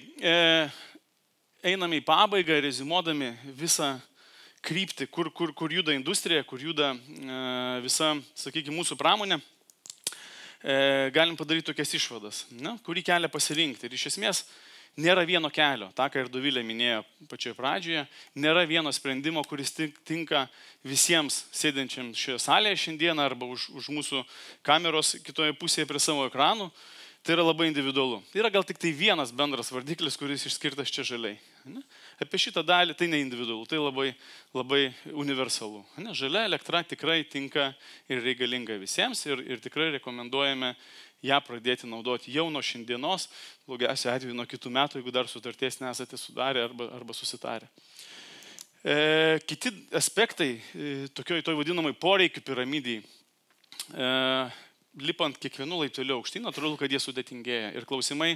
Speaker 1: einame į pabaigą, rezimuodami visą kryptį, kur juda industrija, kur juda visa, sakykime, mūsų pramonė, galim padaryti tokias išvadas, kurį kelią pasirinkti. Ir iš esmės nėra vieno kelio, tą, ką ir Dovilė minėjo pačioje pradžioje, nėra vieno sprendimo, kuris tinka visiems sėdinčiam šioje salėje šiandieną arba už mūsų kameros kitoje pusėje prie savo ekranų. Tai yra labai individualu. Tai yra gal tik tai vienas bendras vardiklis, kuris išskirtas čia žaliai. Apie šitą dalį tai ne individualu, tai labai universalu. Žalia elektra tikrai tinka ir reikalinga visiems ir tikrai rekomenduojame ją pradėti naudoti jau nuo šiandienos, blogiausiu atveju nuo kitų metų, jeigu dar sutarties nesate sudarę arba susitarę. Kiti aspektai, toj vadinamai poreikių piramidijai, lipant kiekvienu laipteliu aukštyn, atrodo, kad jie sudėtingėja ir klausimai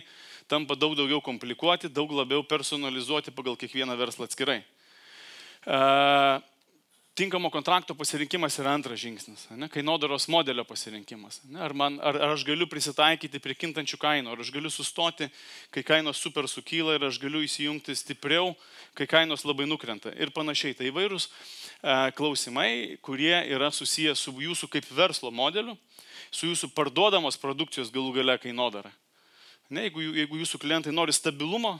Speaker 1: tampa daug daugiau komplikuoti, daug labiau personalizuoti pagal kiekvieną verslą atskirai. Tinkamo kontrakto pasirinkimas yra antras žingsnis, kainodaros modelio pasirinkimas. Ar aš galiu prisitaikyti prie kintančių kainų, ar aš galiu sustoti, kai kainos super sukyla ir aš galiu įsijungti stipriau, kai kainos labai nukrenta ir panašiai. Tai įvairūs klausimai, kurie yra susiję su jūsų kaip verslo modeliu, su jūsų parduodamos produkcijos galų gale kainodara. Jeigu jūsų klientai nori stabilumo,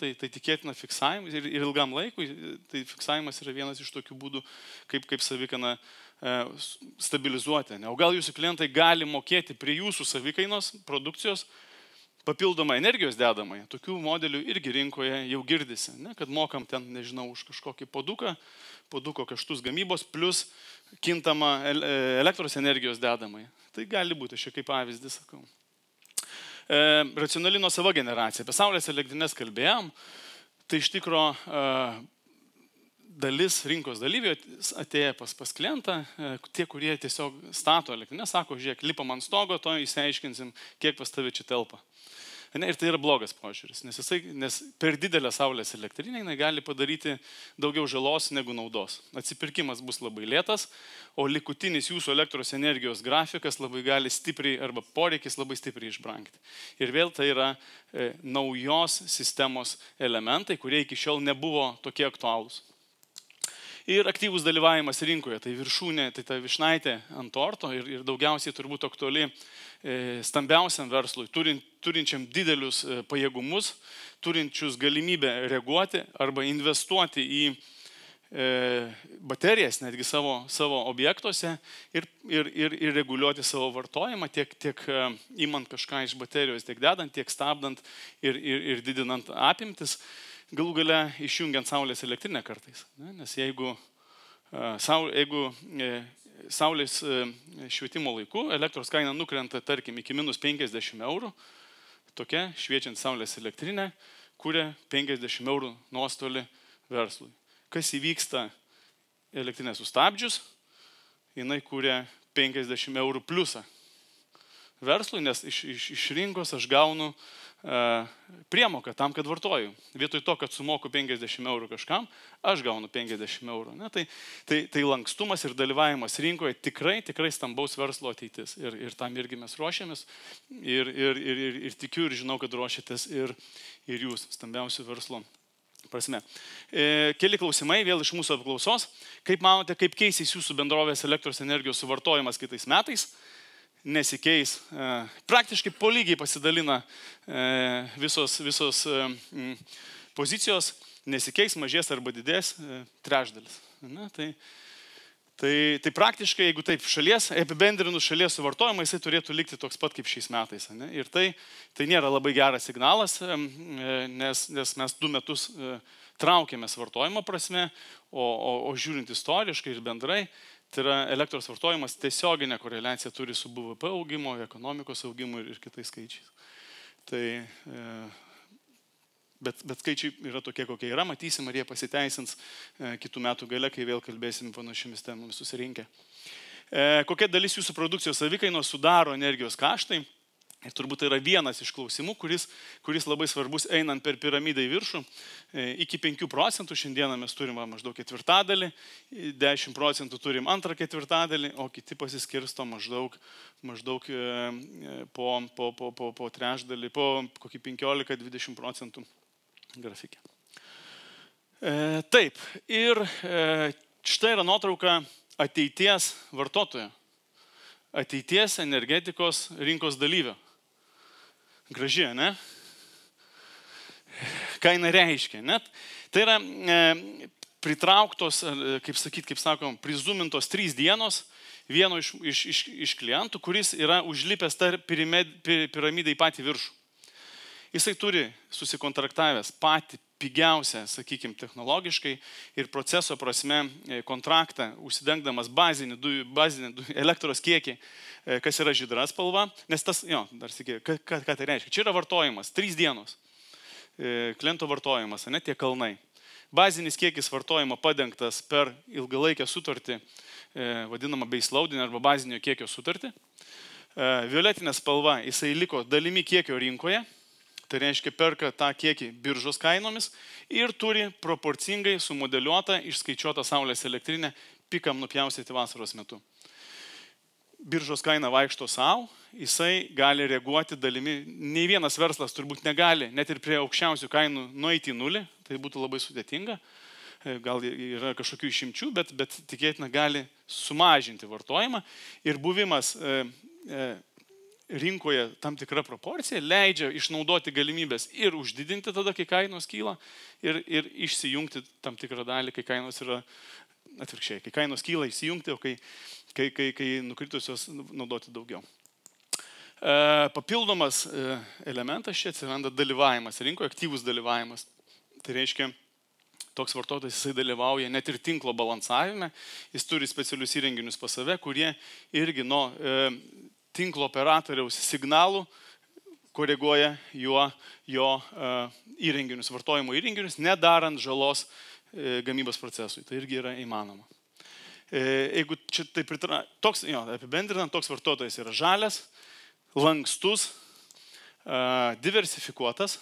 Speaker 1: tai tikėtina fiksavimas ir ilgam laikui, tai fiksavimas yra vienas iš tokių būdų, kaip savikainą stabilizuoti. O gal jūsų klientai gali mokėti prie jūsų savikainos produkcijos papildomą energijos dedamąją. Tokių modelių irgi rinkoje jau girdisi, kad mokam ten, nežinau, už kažkokį poduko kaštus gamybos plus kintamą elektros energijos dedamąją. Tai gali būti, šiek kaip pavyzdys, sakau. Racionali nuosava generacija. Apie saulės elektrinės kalbėjom, tai iš tikro dalis rinkos dalyvių atėję pas klientą, tie, kurie tiesiog stato elektrinę, sako, žiūrėk, lipam ant stogo, to įsiaiškinsim, kiek pas tave čia telpa. Ir tai yra blogas požiūris, nes per didelę saulės elektrinę jinai gali padaryti daugiau žalos negu naudos. Atsipirkimas bus labai lėtas, o likutinis jūsų elektros energijos grafikas labai gali stipriai arba poreikis labai stipriai išbrangti. Ir vėl tai yra naujos sistemos elementai, kurie iki šiol nebuvo tokie aktualūs. Ir aktyvus dalyvavimas rinkoje, tai viršūnė, tai ta vyšnaitė ant torto ir daugiausiai turbūt aktuali stambiausiam verslui, turinčiam didelius pajėgumus, turinčius galimybę reaguoti arba investuoti į baterijas netgi savo objektuose ir reguliuoti savo vartojimą, tiek imant kažką iš baterijos, tiek dedant, tiek stabdant ir didinant apimtis. Galų gale išjungiant saulės elektrinę kartais. Nes jeigu saulės švietimo laiku elektros kaina nukrenta, tarkim, iki minus 50 eurų, tokia šviečiant saulės elektrinę kuria 50 eurų nuostolį verslui. Kas įvyksta elektrinę sustabdžius, jinai kuria 50 eurų pliusą verslui, nes iš rinkos aš gaunu priemoką tam, kad vartoju. Vietoj to, kad sumoku 50 eurų kažkam, aš gaunu 50 eurų. Ne? Tai lankstumas ir dalyvavimas rinkoje tikrai stambaus verslo ateitis. Ir tam irgi mes ruošiamės. Ir tikiu ir žinau, kad ruošiatės ir jūs stambiausių verslo prasme. Keli klausimai vėl iš mūsų apklausos. Kaip manote, kaip keisys jūsų bendrovės elektros energijos suvartojimas kitais metais? Nesikeis. Praktiškai po lygiai pasidalina visos pozicijos, nesikeis, mažės arba didės trečdalis. Na, tai praktiškai, jeigu taip apibendrinus šalies suvartojimą, jisai turėtų likti toks pat kaip šiais metais. Ne? Ir tai nėra labai geras signalas, nes mes 2 metus traukėmės vartojimo prasme, o žiūrint istoriškai ir bendrai, tai yra elektros vartojimas tiesioginė koreliacija turi su BVP augimo, ekonomikos augimu ir kitais skaičiais. Bet skaičiai yra tokie, kokie yra, matysim, ar jie pasiteisins kitų metų gale, kai vėl kalbėsim panašiomis temomis susirinkę. Kokia dalis jūsų produkcijos savikainos sudaro energijos kaštai? Ir turbūt tai yra vienas iš klausimų, kuris labai svarbus einant per piramidą į viršų. Iki 5%, šiandieną mes turime maždaug ketvirtadalį, 10% turim antrą ketvirtadalį, o kiti pasiskirsto maždaug po trečdalį, po kokį 15-20% grafikė. Taip, ir štai yra nuotrauka ateities vartotojo, ateities energetikos rinkos dalyvio. Graži, ne? Ką jinai reiškia, ne? Tai yra pritrauktos, kaip sakom, prizumintos 3 dienos vieno iš klientų, kuris yra užlipęs tą piramidą į patį viršų. Jisai turi susikontraktavęs patį pigiausią, sakykime, technologiškai ir proceso prasme kontraktą, užsidengdamas bazinį elektros kiekį, kas yra žydra spalva, nes tas, dar sakė, ką tai reiškia? Čia yra vartojimas, 3 dienos, kliento vartojimas, ne tie kalnai. Bazinis kiekis vartojimo padengtas per ilgalaikę sutartį, vadinamą baseloadinę arba bazinio kiekio sutartį. Violetinė spalva, jisai liko dalimi kiekio rinkoje, tai reiškia perka tą kiekį biržos kainomis ir turi proporcingai sumodeliuotą, išskaičiuotą saulės elektrinę pikam nupjaustyti vasaros metu. Biržos kaina vaikšto savo, jisai gali reaguoti dalimi. Nei vienas verslas turbūt negali, net ir prie aukščiausių kainų nueiti į nulį, tai būtų labai sudėtinga. Gal yra kažkokių išimčių, bet tikėtina gali sumažinti vartojimą. Ir buvimas rinkoje tam tikra proporcija leidžia išnaudoti galimybės ir uždidinti tada, kai kainos kyla, ir išsijungti tam tikrą dalį, kai kainos yra atvirkščiai. Kai kainos kyla, išsijungti, o kai nukritusios naudoti daugiau. Papildomas elementas čia atsiranda dalyvavimas rinkoje, aktyvus dalyvavimas. Tai reiškia, toks vartotojas jisai dalyvauja net ir tinklo balansavime, jis turi specialius įrenginius pas save, kurie irgi nuo tinklo operatoriaus signalų koreguoja jo įrenginius, vartojimo įrenginius, nedarant žalos gamybos procesui. Tai irgi yra įmanoma. Jeigu čia taip apibendrinant, toks vartotojas yra žalias, lankstus, diversifikuotas,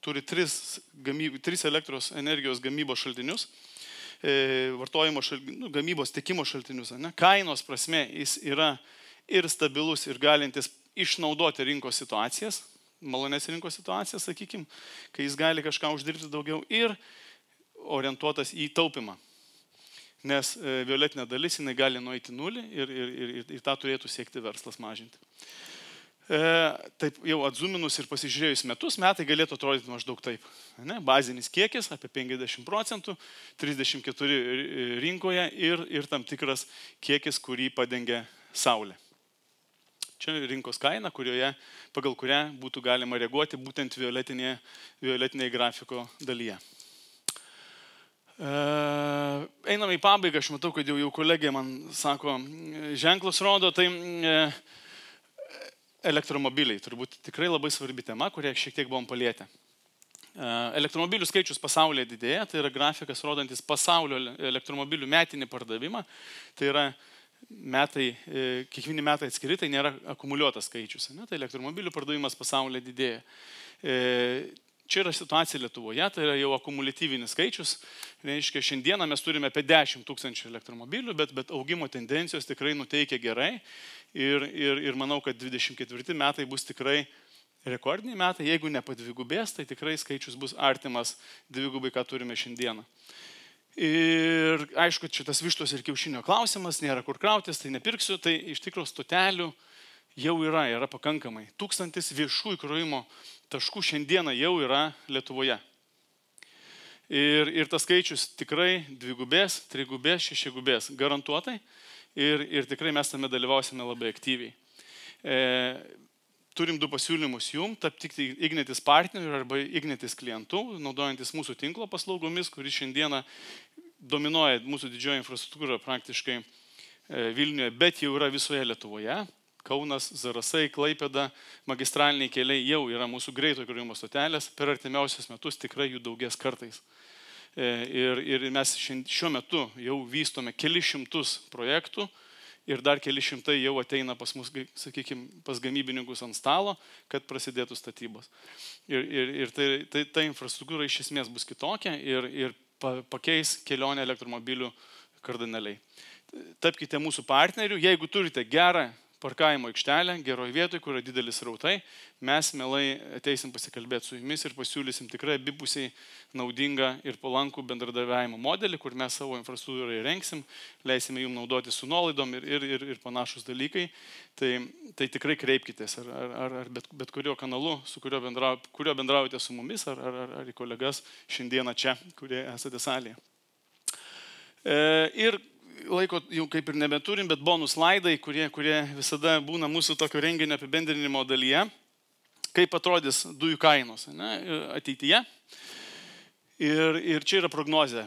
Speaker 1: turi 3 elektros energijos gamybos šaltinius, vartojimo gamybos tiekimo šaltinius. Ne? Kainos prasme jis yra ir stabilus, ir galintis išnaudoti rinkos situacijas, malonės rinkos situacijas, sakykime, kai jis gali kažką uždirbti daugiau, ir orientuotas į taupimą. Nes violetinė dalis jinai gali nueiti nulį ir tą turėtų siekti verslas mažinti. Taip jau atzuminus ir pasižiūrėjus metai galėtų atrodyti maždaug taip. Ne? Bazinis kiekis apie 50%, 34 rinkoje ir tam tikras kiekis, kurį padengia saulė. Čia rinkos kaina, pagal kurią būtų galima reaguoti būtent violetinėje grafiko dalyje. Einame į pabaigą, aš matau, kad jau kolegė man sako, ženklus rodo, tai elektromobiliai. Turbūt tikrai labai svarbi tema, kurią šiek tiek buvom palietę. Elektromobilių skaičius pasaulyje didėja, tai yra grafikas rodantis pasaulio elektromobilių metinį pardavimą. Tai yra kiekvieni metai atskiri, tai nėra akumuliuotas skaičius. Ne? Tai elektromobilių pardavimas pasaulyje didėja. Čia yra situacija Lietuvoje, tai yra jau akumuliatyvinis skaičius. Reiškia, šiandieną mes turime apie 10 000 elektromobilių, bet augimo tendencijos tikrai nuteikia gerai. Ir manau, kad 24 metai bus tikrai rekordiniai metai. Jeigu ne padvigubės, tai tikrai skaičius bus artimas dvigubai, ką turime šiandieną. Ir aišku, šitas vištos ir kiaušinio klausimas, nėra kur krautis, tai nepirksiu, tai iš tikrųjų stotelių jau yra pakankamai. 1000 viešų įkrovimo taškų šiandieną jau yra Lietuvoje. Ir tas skaičius tikrai dvigubės, trigubės, šešigubės, garantuotai. Ir tikrai mes tame dalyvausime labai aktyviai. Turim 2 pasiūlymus jums, tapti Ignitis partneriu arba Ignitis klientu, naudojantis mūsų tinklo paslaugomis, kuris šiandieną dominuoja mūsų didžioji infrastruktūra praktiškai Vilniuje, bet jau yra visoje Lietuvoje. Kaunas, Zarasai, Klaipėda, magistraliniai keliai jau yra mūsų greito įkrovimo stotelės, per artimiausius metus tikrai jų daugės kartais. Ir mes šiuo metu jau vystome kelius šimtus projektų ir dar keli šimtai jau ateina pas mus, sakykime, pas gamybininkus ant stalo, kad prasidėtų statybos. Ir ta infrastruktūra iš esmės bus kitokia ir pakeis kelionę elektromobilių kardinaliai. Tapkite mūsų partnerių, jeigu turite gerą parkavimo aikštelę, geroj vietoj, kur yra didelis rautai, mes mielai ateisim pasikalbėti su jumis ir pasiūlysim tikrai abipusiai naudingą ir palankų bendradarbiavimo modelį, kur mes savo infrastruktūrą įrengsim, leisime jums naudoti su nuolaidom ir panašus dalykai. Tai tikrai kreipkitės ar bet kurio kanalu, su kurio bendraujate su mumis, ar į kolegas šiandieną čia, kurie esate salėje. Ir laiko jau kaip ir nebeturim, bet bonus slaidai, kurie visada būna mūsų tokio renginio apibendrinimo dalyje, kaip atrodys dujų kainos ateityje. Ir čia yra prognozė.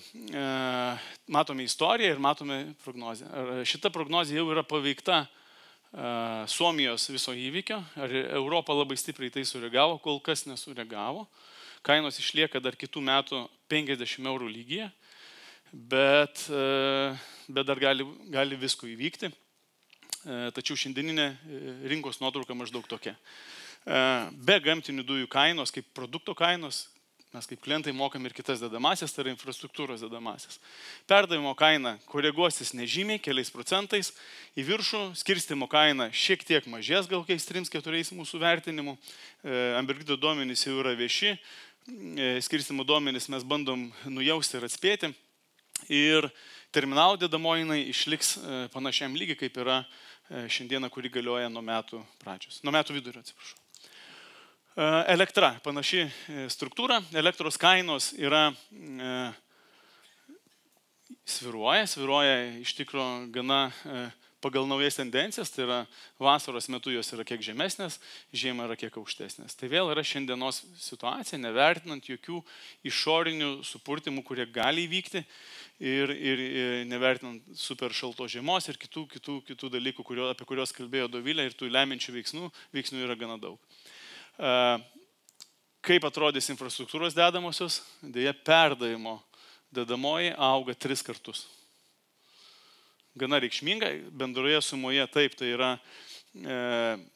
Speaker 1: Matome istoriją ir matome prognozę. Šita prognozė jau yra paveikta Suomijos viso įvykio. Ar Europa labai stipriai tai sureagavo, kol kas nesureagavo. Kainos išlieka dar kitų metų 50 eurų lygyje. Bet dar gali visko įvykti. Tačiau šiandieninė rinkos nuotrauka maždaug tokia. Be gamtinių dujų kainos, kaip produkto kainos, mes kaip klientai mokam ir kitas dedamasias, tai yra infrastruktūros dedamasias. Perdavimo kaina koreguosis nežymiai, keliais procentais, į viršų skirstymo kaina šiek tiek mažės, gal kokiais 3-4 mūsų vertinimu. Ambergrido duomenys jau yra vieši, skirstymo duomenys mes bandom nujausti ir atspėti. Ir terminalų dedamoji išliks panašiam lygiai, kaip yra šiandieną, kuri galioja nuo metų pradžios. Nuo metų vidurio, atsiprašau. Elektra, panaši struktūra. Elektros kainos yra svyruoja iš tikrųjų gana pagal naujas tendencijas, tai yra vasaros metu jos yra kiek žemesnės, žiemą yra kiek aukštesnės. Tai vėl yra šiandienos situacija, nevertinant jokių išorinių supurtimų, kurie gali įvykti ir nevertinant super šaltos žiemos ir kitų dalykų, apie kuriuos kalbėjo Dovilė, ir tų lemiančių veiksnių yra gana daug. Kaip atrodys infrastruktūros dedamosios? Deja, perdavimo dedamoji auga 3 kartus. Gana reikšminga, bendroje sumoje taip, tai yra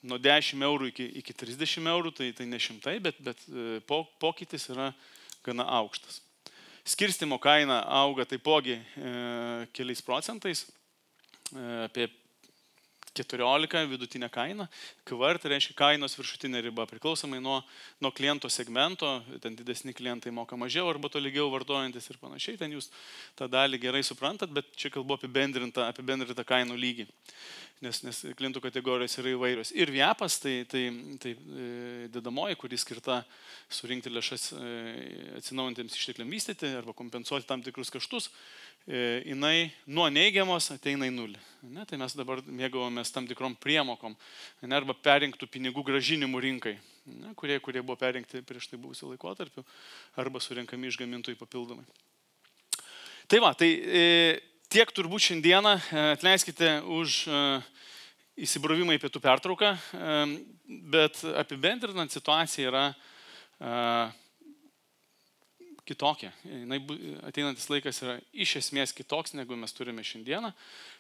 Speaker 1: nuo 10 eurų iki 30 eurų, tai ne šimtai, bet pokytis yra gana aukštas. Skirstymo kaina auga taipogi keliais procentais, apie 14 vidutinė kaina. KVR tai reiškia kainos viršutinė riba, priklausomai nuo kliento segmento, ten didesni klientai moka mažiau arba tolygiau vartojantis ir panašiai, ten jūs tą dalį gerai suprantat, bet čia kalbu apibendrintą kainų lygį, nes klientų kategorijos yra įvairios. Ir VIAPas, tai dedamoji, kuri skirta surinkti lėšas atsinaujantiems ištekliams vystyti arba kompensuoti tam tikrus kaštus, jinai nuo neigiamos ateina į nulį. Tai mes dabar mėgavomės tam tikrom priemokom, arba perinktų pinigų gražinimų rinkai, kurie buvo perinkti prieš tai buvusiu laikotarpiu, arba surinkami iš gamintojų papildomai. Tai va, tiek turbūt šiandieną, atleiskite už įsibrovimą į pietų pertrauką, bet apibendrinant situacija yra kitokia. Ateinantis laikas yra iš esmės kitoks, negu mes turime šiandieną.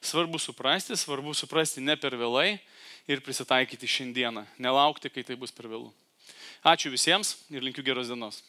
Speaker 1: Svarbu suprasti ne per vėlai ir prisitaikyti šiandieną, nelaukti, kai tai bus per vėlų. Ačiū visiems ir linkiu geros dienos.